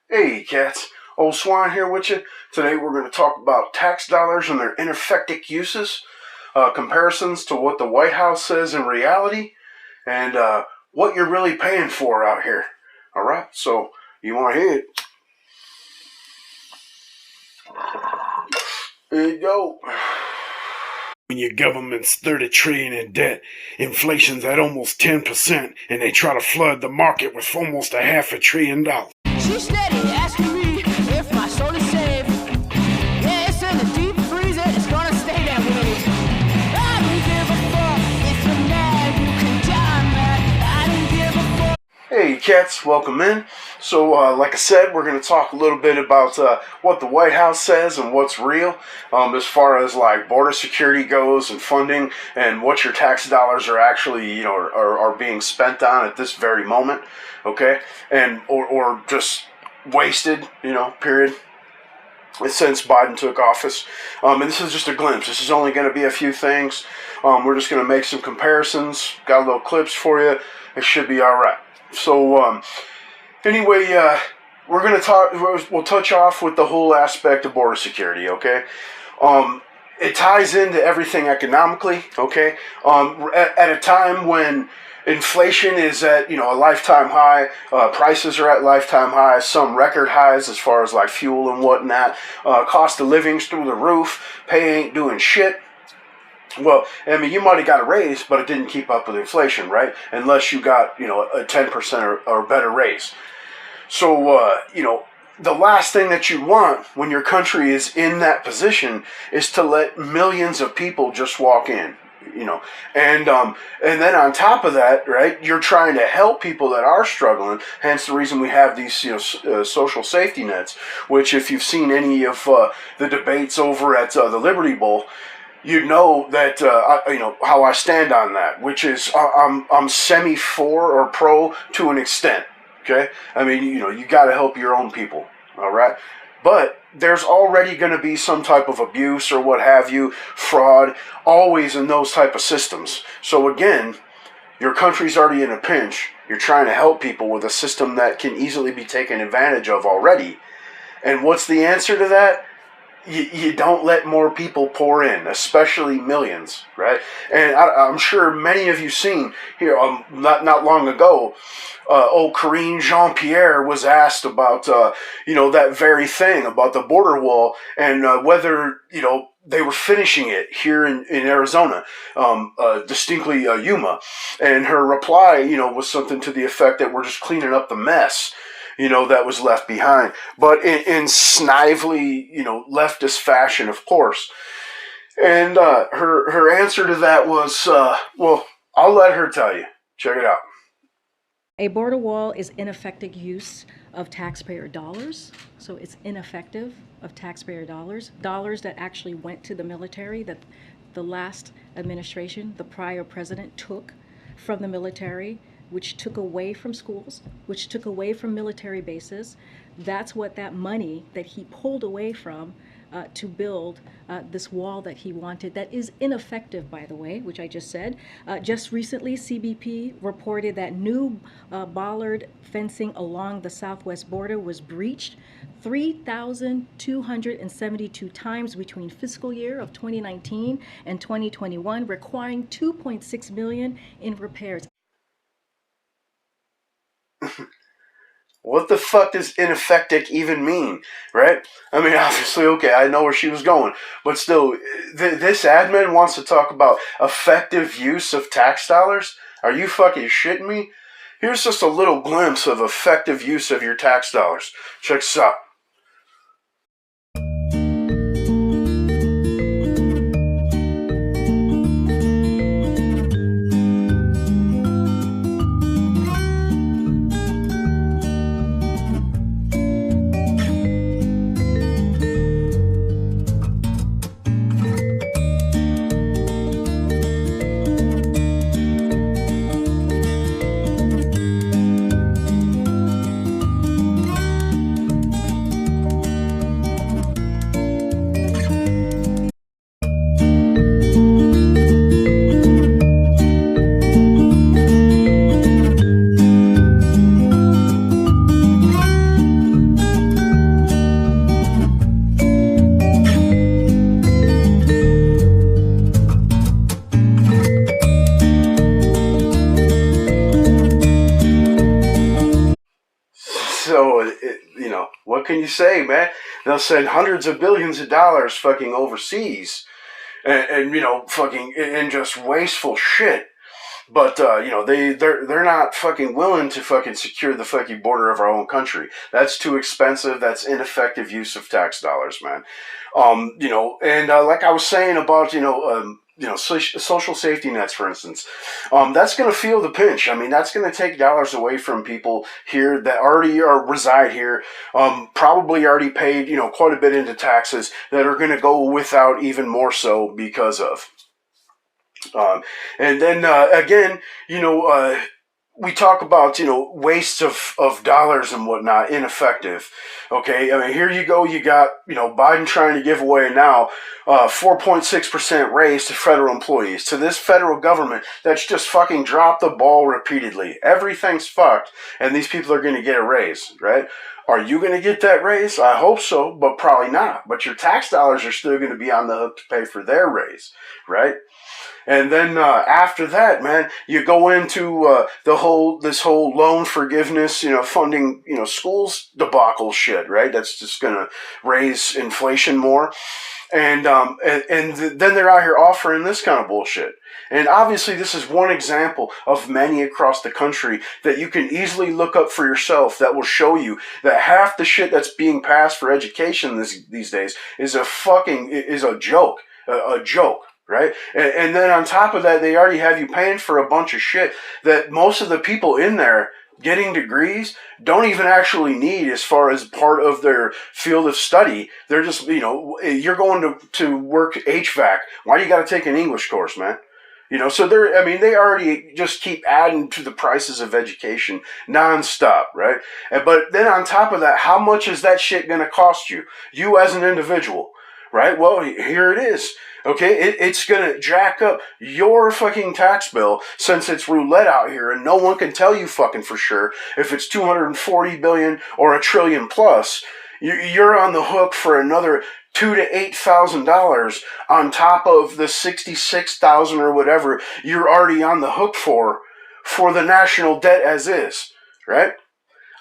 Hey cats, old Swine here with you. Today we're going to talk about tax dollars and their ineffective uses, comparisons to what the White House says in reality, and what you're really paying for out here. Alright, so you want to hear it? Here you go. When your government's 30 trillion in debt, inflation's at almost 10%, and they try to flood the market with almost $500 billion. She's steady asking me if my soul is safe. Yeah, it's in the deep freezer, it's gonna stay that way. I don't give a fuck if you're mad, you can die mad. I don't give a fuck. Hey cats, welcome in. So like I said, we're going to talk a little bit about what the White House says and what's real as far as like border security goes and funding and what your tax dollars are actually, are being spent on at this very moment, okay? And or just wasted, period, since Biden took office. And this is just a glimpse. This is only going to be a few things. We're just going to make some comparisons. Got a little clips for you. It should be all right. So anyway, we're going to talk, we'll touch off with the whole aspect of border security, okay? It ties into everything economically, okay? At a time when inflation is at, a lifetime high, prices are at lifetime highs, some record highs as far as like fuel and whatnot, cost of living's through the roof, pay ain't doing shit. Well, I mean, you might have got a raise, but it didn't keep up with inflation, right? Unless you got, a 10% or better raise. So, the last thing that you want when your country is in that position is to let millions of people just walk in, and then on top of that, right, you're trying to help people that are struggling. Hence the reason we have these, social safety nets, which if you've seen any of the debates over at the Liberty Bowl, you know that how I stand on that, which is I'm semi for or pro to an extent. Okay, I mean you got to help your own people, all right. But there's already going to be some type of abuse or what have you, fraud, always in those type of systems. So again, your country's already in a pinch. You're trying to help people with a system that can easily be taken advantage of already. And what's the answer to that? You don't let more people pour in, especially millions, right? And I'm sure many of you seen here, not long ago, old Karine Jean-Pierre was asked about, that very thing about the border wall and whether, they were finishing it here in Arizona, distinctly Yuma. And her reply, was something to the effect that we're just cleaning up the mess, that was left behind. But in snively, leftist fashion, of course. And her answer to that was, well, I'll let her tell you. Check it out. A border wall is ineffective use of taxpayer dollars. So it's ineffective of taxpayer dollars that actually went to the military, that the last administration, the prior president, took from the military, which took away from schools, which took away from military bases. That's what that money that he pulled away from to build this wall that he wanted, that is ineffective, by the way, which I just said. Just recently, CBP reported that new bollard fencing along the southwest border was breached 3,272 times between fiscal year of 2019 and 2021, requiring $2.6 million in repairs. What the fuck does ineffective even mean, right? I mean, obviously, okay, I know where she was going, but still, this admin wants to talk about effective use of tax dollars? Are you fucking shitting me? Here's just a little glimpse of effective use of your tax dollars. Check this out. So, what can you say, man? They'll send hundreds of billions of dollars fucking overseas and fucking in just wasteful shit. But they're not fucking willing to fucking secure the fucking border of our own country. That's too expensive. That's ineffective use of tax dollars, man. Like I was saying about social safety nets, for instance, that's going to feel the pinch. I mean, that's going to take dollars away from people here that already reside here, probably already paid quite a bit into taxes that are going to go without even more so because of. And then again, we talk about waste of dollars and whatnot, ineffective. Okay, I mean, here you go. You got Biden trying to give away now 4.6% raise to federal employees, to this federal government that's just fucking dropped the ball repeatedly. Everything's fucked, and these people are going to get a raise, right? Are you going to get that raise? I hope so, but probably not. But your tax dollars are still going to be on the hook to pay for their raise, right? And then after that, man, you go into this whole loan forgiveness, funding, schools debacle shit, right? That's just gonna raise inflation more, and then they're out here offering this kind of bullshit. And obviously, this is one example of many across the country that you can easily look up for yourself that will show you that half the shit that's being passed for education these days is a joke, a joke. Right? And then on top of that, they already have you paying for a bunch of shit that most of the people in there getting degrees don't even actually need as far as part of their field of study. They're just, you're going to work HVAC. Why do you got to take an English course, man? So they already just keep adding to the prices of education nonstop, right? But then on top of that, how much is that shit going to cost you as an individual, right? Well, here it is. Okay, it's gonna jack up your fucking tax bill since it's roulette out here, and no one can tell you fucking for sure if it's 240 billion or $1 trillion plus. You're on the hook for another $2,000 to $8,000 on top of the 66,000 or whatever you're already on the hook for the national debt as is, right?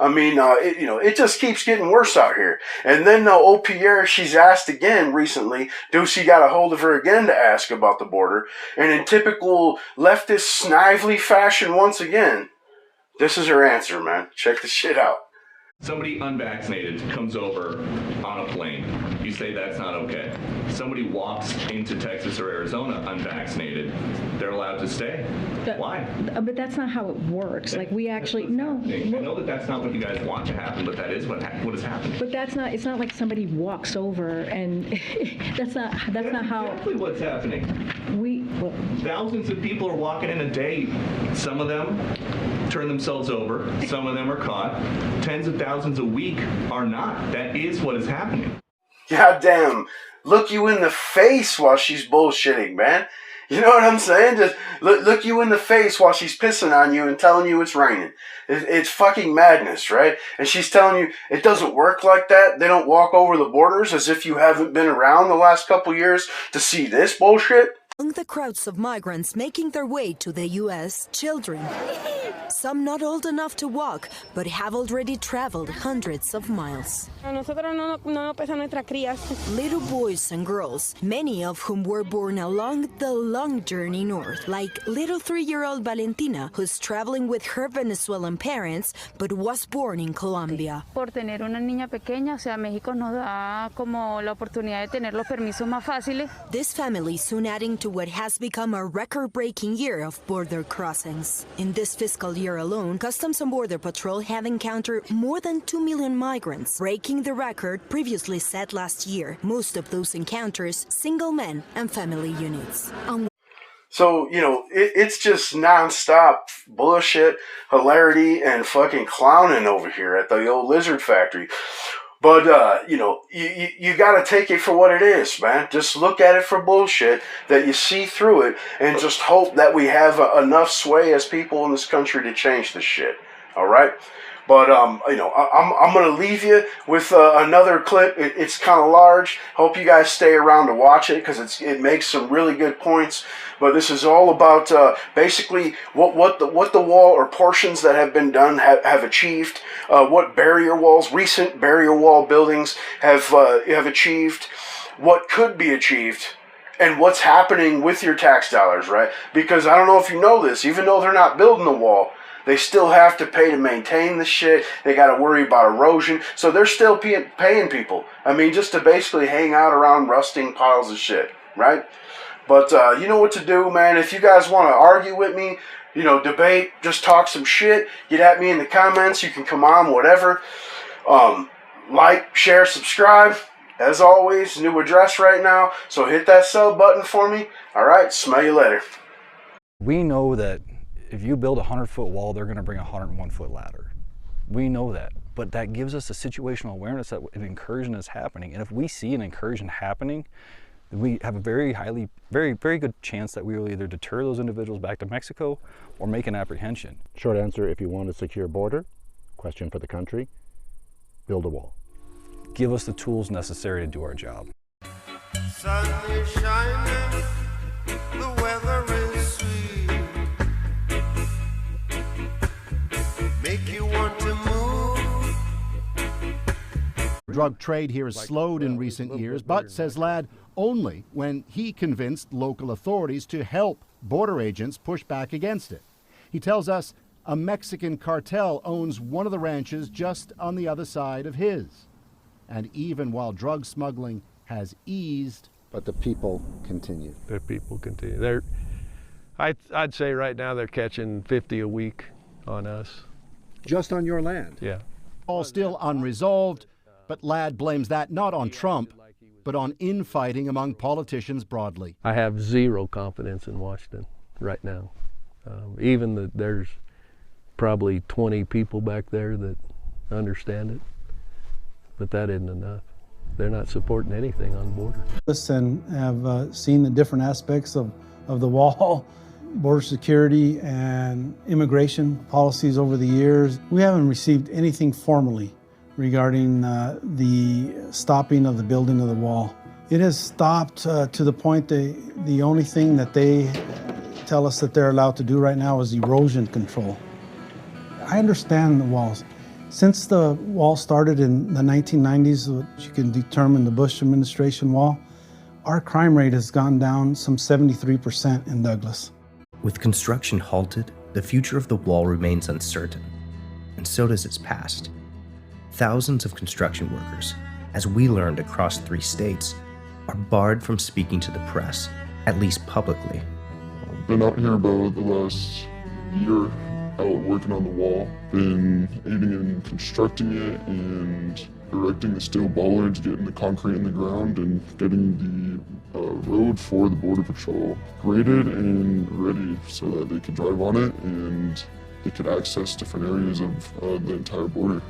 I mean, it just keeps getting worse out here. And then Pierre, she's asked again recently. Ducey got a hold of her again to ask about the border. And in typical leftist snively fashion once again, this is her answer, man. Check this shit out. Somebody unvaccinated comes over on a plane. You say that's not okay. Somebody walks into Texas or Arizona unvaccinated. They're allowed to stay. Why? But that's not how it works. Like we actually no. I know that that's not what you guys want to happen, but that is what has happened. But that's not. It's not like somebody walks over and that's not how. Exactly what's happening. Thousands of people are walking in a day. Some of them turn themselves over. Some of them are caught. Tens of thousands a week are not. That is what is happening. God damn. Look you in the face while she's bullshitting, man. You know what I'm saying? Just look you in the face while she's pissing on you and telling you it's raining. It's fucking madness, right? And she's telling you it doesn't work like that. They don't walk over the borders as if you haven't been around the last couple years to see this bullshit. Among the crowds of migrants making their way to the U.S., children. Some not old enough to walk, but have already traveled hundreds of miles. Little boys and girls, many of whom were born along the long journey north, like little 3-year-old Valentina, who's traveling with her Venezuelan parents, but was born in Colombia. Por tener una niña pequeña, o sea, México nos da como la oportunidad de tener los permisos más fáciles. This family soon adding to what has become a record-breaking year of border crossings. In this fiscal year alone, Customs and Border Patrol have encountered more than 2 million migrants, breaking the record previously set last year. Most of those encounters, single men and family units. So, it's just non-stop bullshit, hilarity, and fucking clowning over here at the old lizard factory. But, you gotta take it for what it is, man. Just look at it for bullshit, that you see through it, and just hope that we have enough sway as people in this country to change this shit. Alright? But I'm gonna leave you with another clip. It's kind of large. Hope you guys stay around to watch it because it makes some really good points. But this is all about basically what the wall or portions that have been done have achieved. What recent barrier wall buildings have achieved. What could be achieved. And what's happening with your tax dollars, right? Because I don't know if you know this, even though they're not building the wall, they still have to pay to maintain the shit. They got to worry about erosion. So they're still paying people. I mean, just to basically hang out around rusting piles of shit, right? But you know what to do, man. If you guys want to argue with me, debate, just talk some shit, get at me in the comments. You can come on, whatever. Like, share, subscribe. As always, new address right now, so hit that sub button for me. All right, smell you later. We know that if you build a 100-foot wall, they're going to bring a 101-foot ladder. We know that, but that gives us a situational awareness that an incursion is happening. And if we see an incursion happening, then we have a very good chance that we will either deter those individuals back to Mexico or make an apprehension. Short answer, if you want a secure border, question for the country, build a wall. Give us the tools necessary to do our job. Sun is shining, the weather is sweet. Make you want to move. Drug trade here has slowed in recent years, but, says Ladd, only when he convinced local authorities to help border agents push back against it. He tells us a Mexican cartel owns one of the ranches just on the other side of his. And even while drug smuggling has eased, but the people continue. The people continue. I'd say right now they're catching 50 a week on us. Just on your land? Yeah. All still unresolved, but Ladd blames that not on Trump, but on infighting among politicians broadly. I have zero confidence in Washington right now. There's probably 20 people back there that understand it. But that isn't enough. They're not supporting anything on the border. And have seen the different aspects of the wall, border security and immigration policies over the years. We haven't received anything formally regarding the stopping of the building of the wall. It has stopped to the point the only thing that they tell us that they're allowed to do right now is erosion control. I understand the walls. Since the wall started in the 1990s, which you can determine the Bush administration wall, our crime rate has gone down some 73% in Douglas. With construction halted, the future of the wall remains uncertain, and so does its past. Thousands of construction workers, as we learned across 3 states, are barred from speaking to the press, at least publicly. I've been out here about the last year, out working on the wall, been aiding in constructing it and erecting the steel bollards, getting the concrete in the ground, and getting the road for the Border Patrol graded and ready so that they could drive on it and they could access different areas of the entire border.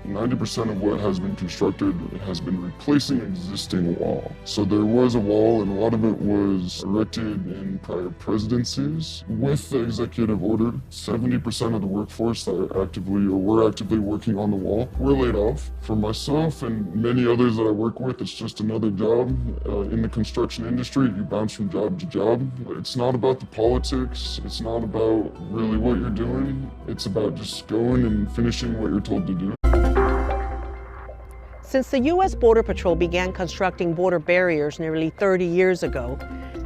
90% of what has been constructed has been replacing existing wall. So there was a wall, and a lot of it was erected in prior presidencies. With the executive order, 70% of the workforce that were actively working on the wall were laid off. For myself and many others that I work with, it's just another job in the construction industry. You bounce from job to job. It's not about the politics. It's not about really what you're doing. It's about just going and finishing what you're told to do. Since the U.S. Border Patrol began constructing border barriers nearly 30 years ago,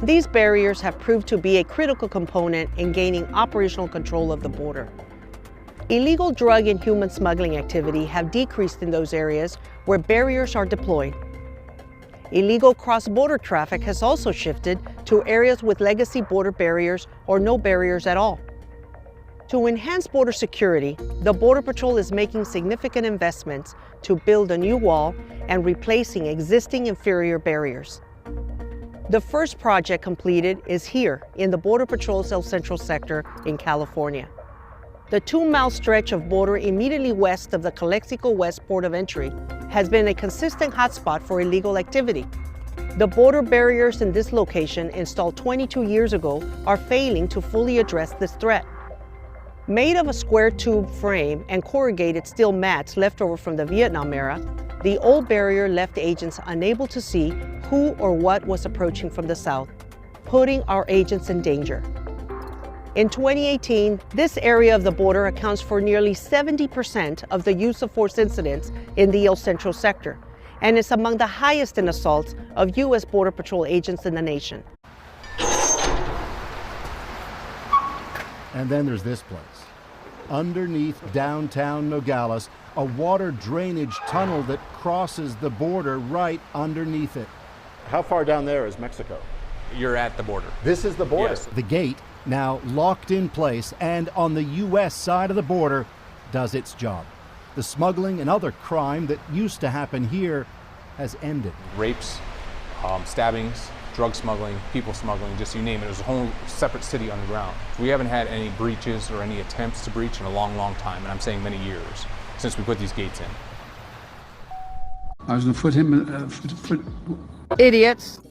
these barriers have proved to be a critical component in gaining operational control of the border. Illegal drug and human smuggling activity have decreased in those areas where barriers are deployed. Illegal cross-border traffic has also shifted to areas with legacy border barriers or no barriers at all. To enhance border security, the Border Patrol is making significant investments to build a new wall and replacing existing inferior barriers. The first project completed is here in the Border Patrol's El Centro sector in California. The 2-mile stretch of border immediately west of the Calexico West port of entry has been a consistent hotspot for illegal activity. The border barriers in this location, installed 22 years ago, are failing to fully address this threat. Made of a square tube frame and corrugated steel mats left over from the Vietnam era, the old barrier left agents unable to see who or what was approaching from the south, putting our agents in danger. In 2018, this area of the border accounts for nearly 70% of the use of force incidents in the El Centro sector, and is among the highest in assaults of U.S. Border Patrol agents in the nation. And then there's this place. Underneath downtown Nogales, a water drainage tunnel that crosses the border right underneath it. How far down there is Mexico? You're at the border. This is the border? Yes. The gate, now locked in place and on the U.S. side of the border, does its job. The smuggling and other crime that used to happen here has ended. Rapes, stabbings, drug smuggling, people smuggling, just you name it. It was a whole separate city underground. We haven't had any breaches or any attempts to breach in a long, long time, and I'm saying many years, since we put these gates in. I was going to put him... Idiots.